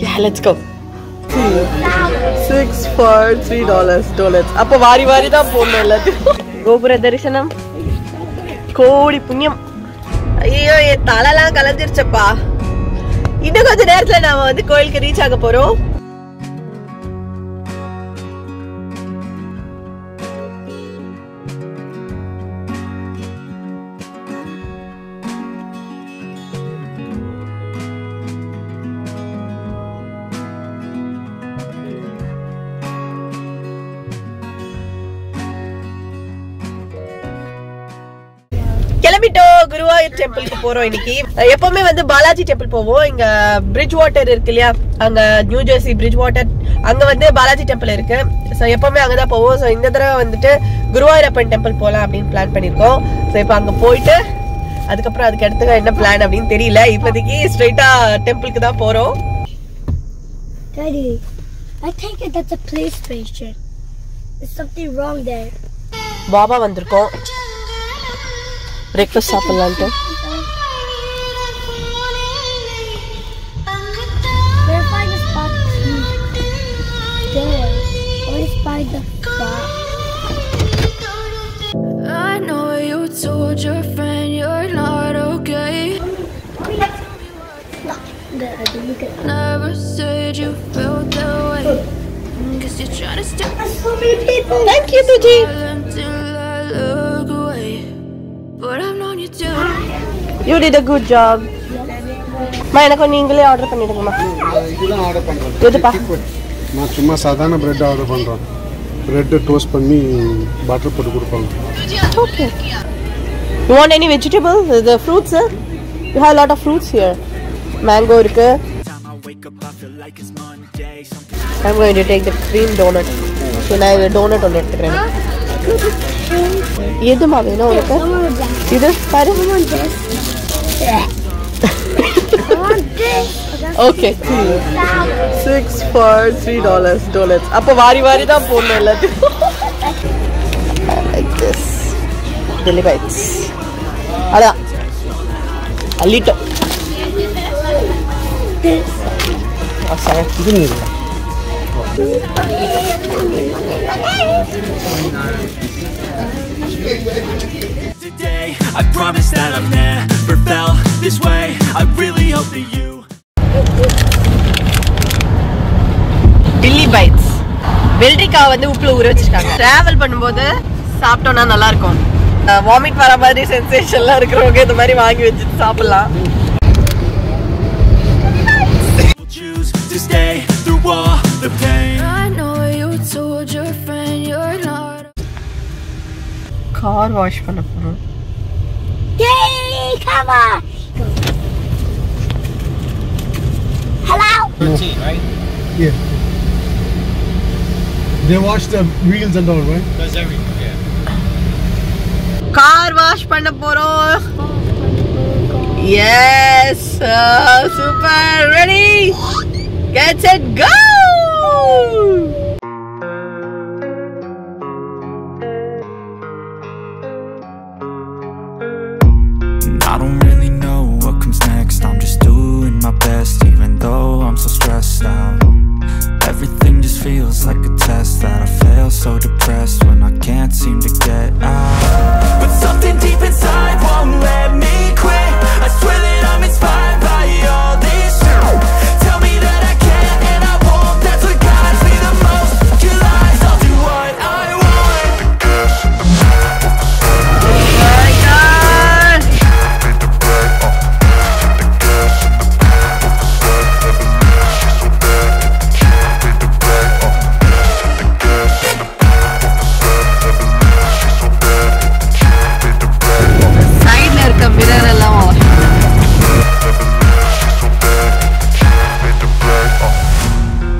Yeah, let's go. 6 for $3 dollars. அப்ப வாரி வாரி தான் போடணும் எல்லாத்தையும். கோபுர தரிசனம் கோடி புண்ணியம். ஐயோ என் தலைலாம் கலந்துருச்சப்பா. இன்னும் கொஞ்ச நேரத்துல நாம வந்து கோயிலுக்கு ரீச் ஆக போறோம். கிளம்பிட்டோ குருவாயூர் டெம்பிளுக்கு போறோம் இன்னைக்கு. எப்பவுமே வந்து பாலாஜி டெம்பிள் போவோம். இங்க பிரிட்ஜ் வாட்டர் இருக்கு இல்லையா, அங்க நியூ ஜெர்சி பிரிட்ஜ் வாட்டர், அங்க வந்து பாலாஜி டெம்பிள் இருக்கு. ஸோ எப்பவுமே அங்கதான் போவோம். ஸோ இந்த தடவை வந்துட்டு குருவாயூரப்பன் டெம்பிள் போலாம் அப்படின்னு பிளான் பண்ணிருக்கோம். ஸோ இப்போ அங்க போயிட்டு அதுக்கப்புறம் அதுக்கு அடுத்து என்ன பிளான் அப்படின்னு தெரியல. இப்போதைக்கு ஸ்ட்ரைட்டா டெம்பிளுக்கு தான் போறோம். Daddy, I think that's a police station. There's something wrong there. Baba வந்திருக்கோம் breakfast சாப்பிடலான்ட்டு. I know you told your friend you're not okay. Never said you felt that way. Guess you're trying to stop so many people. Thank you, Tuji. But I've known you too. You did a good job. மா எனக்கு நீங்களே order பண்ணிடுங்கம்மா. இதெல்லாம் order பண்றோம். எதுப்பா? நான் சும்மா சாதாரண bread order பண்றோம். பிரெட் டோஸ்ட் பண்ணி பட்டர் போட்டு கொடுப்பாங்க. Okay. You want any vegetables? The fruits, sir? You have a lot of fruits here. Mango இருக்கு. I'm going to take the cream donut. So நான் donut ஒன்னு எடுத்துக்கிறேன். எதுமா வேணும் உனக்கு? இது பாரு. Okay. 6 for $3 dollars. அப்ப வாரி வாரி தான் போடணும் எல்லாத்தையும். Like this. Jelly bites. அதான். அள்ளிட்டோம். அசை. இது நீங்க. Today, I promise that I've never felt this way. I really hope that you. Jelly bites. வெள்ளரிக்காய் வந்து உப்புல ஊற வச்சிருக்காங்க. டிராவல் பண்ணும்போது சாப்பிட்டோம்னா நல்லா இருக்கும். வாமிட் வர மாதிரி சென்சேஷன்லாம் இருக்கிறவங்க இந்த மாதிரி வாங்கி வச்சுட்டு சாப்பிடலாம். Choose to stay through all the pain. I know you told your friend you're not. Car wash பண்ண போறோம். Yay, come on. Hello? 13, right? Yeah. They wash the wheels and all, right? Does everything, yeah. Car wash பண்ண போறோம். Yes, super ready. Get set, go. I don't really know what comes next. I'm just doing my best, even though I'm so stressed out. Everything just feels like a test that I fail, so depressed when I can't seem to get out. But something deep inside won't let me quit. I swear that I'm inspired by all this shit. Tell me that I can and I won't. That's what guides me the most. Your lies, I'll do what I want. My God. சைடுல இருக்க mirror எல்லாம்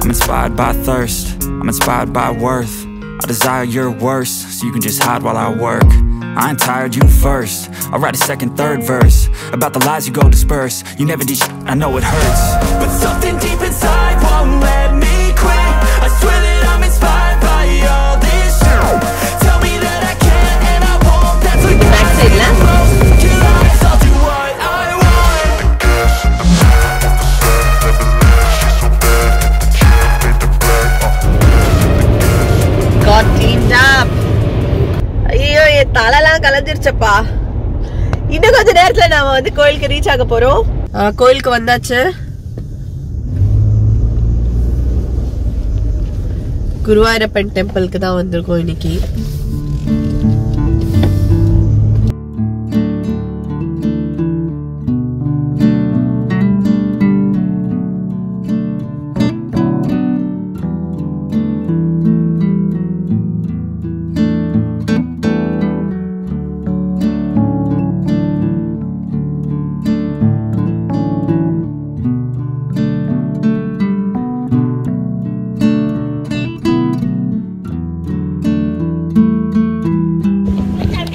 I'm inspired by thirst, I'm inspired by worth. I desire your worst, so you can just hide while I work. I ain't tired, you first. I'll write a second, third verse about the lies you go disperse. You never did shit, I know it hurts. But something deep inside won't let me quit. I swear that I'm inspired by all this shit. Tell me that I can and I won't. That's what guides me the most. Your lies, I'll do what I want. வந்துருச்சப்பா. இன்னும் கொஞ்ச நேரத்துல நாம வந்து கோயிலுக்கு reach ஆக போறோம். கோயிலுக்கு வந்தாச்சு. குருவாயூரப்பன் டெம்பிளுக்கு தான் வந்திருக்கோம் இன்னைக்கு.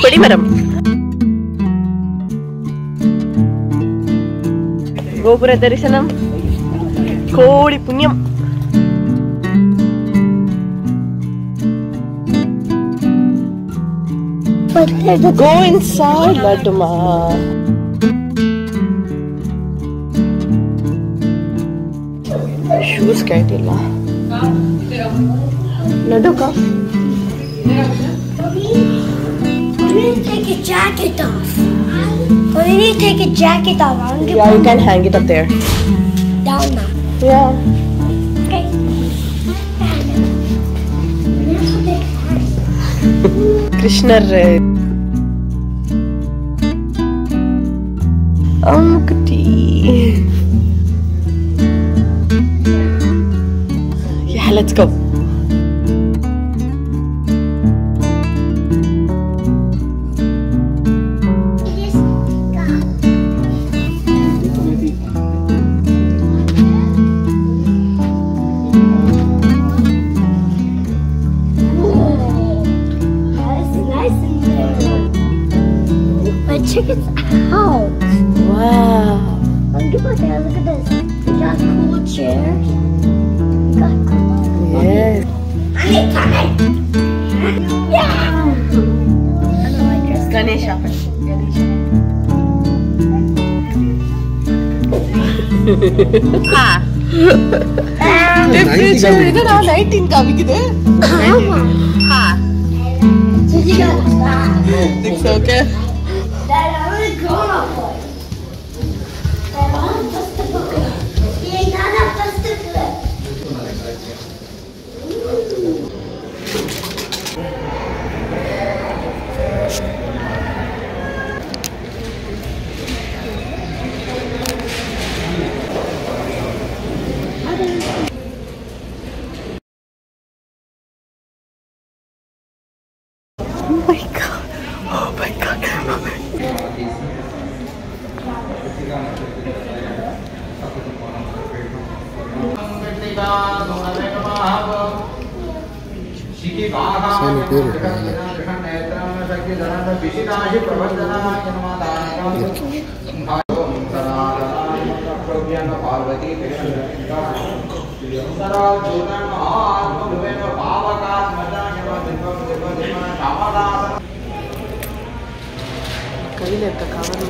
கொடிமரம், கோபுர தரிசனம், கோடி புண்ணியம். Go inside, Laduma. Shoes kaitilla. Laduka. You need to take your jacket off. Oh, you need to take your jacket off. Yeah, you can hang it up there. Down now. Yeah. Okay. Krishnar. Kutti. Yeah, let's go. Chickens out. Wow. Look at this. You got cool chairs. You got cool. Yes. I'm coming. Yeah. Ganesha. Ha. Temperature is now 19 kamikide. Ha. So you got that. It's okay. That only grown up boy. That only just the book. He ain't not just the clip. Oh my god. Oh my god. Oh my god. சாமி பேரு கையில இருக்க cover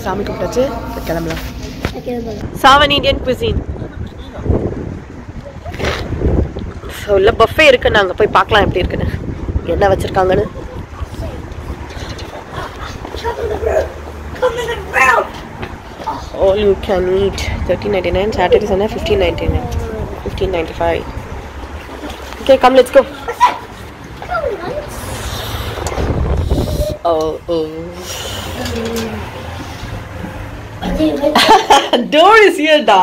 சாமி கும்பிட்டாச்சு கிளம்பலாம். Southern Indian cuisine. உள்ள buffet இருக்கு, நாங்க போய் பார்க்கலாம் எப்படி இருக்குன்னு, என்ன வச்சிருக்காங்கன்னு. All you can eat. 13.99. Saturday Sunday 15.99. 15.95. Okay, come, let's go. Oh. Door is here, da.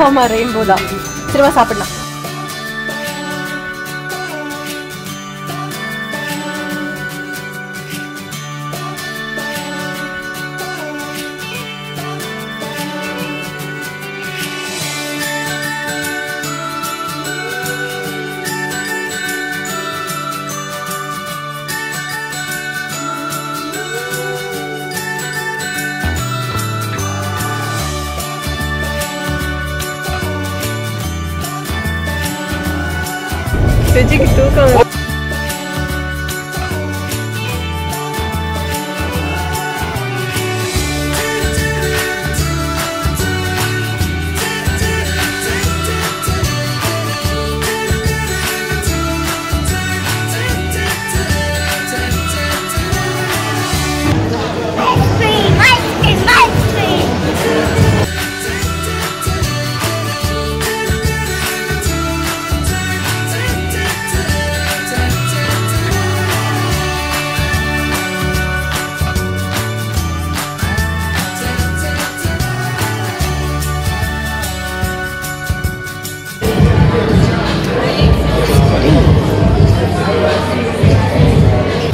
ஆமா ரெயின்போ தான். திரும்ப சாப்பிடலாம். Tujik tukang.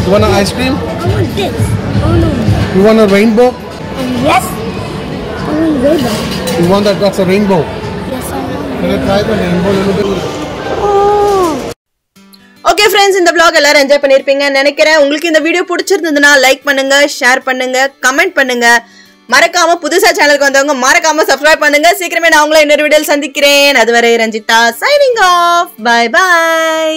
You want an ice cream? I want this. Oh no. You want a rainbow? Yes. I want rainbow. You want that's a rainbow? Yes, I want. Can I try the rainbow a little bit? Okay friends, இந்த vlog எல்லாரும் enjoy பண்ணிருப்பீங்கன்னு நினைக்கிறேன். உங்களுக்கு இந்த video பிடிச்சிருந்ததுன்னா like பண்ணுங்க, share பண்ணுங்க, comment பண்ணுங்க. மறக்காம புதுசா சேனலுக்கு வந்தவங்க மறக்காம சப்ஸ்கிரைப் பண்ணுங்க. சீக்கிரமே நான் உங்களை இன்னொரு வீடியோல சந்திக்கிறேன். அதுவரை Ranjitha signing off. Bye by.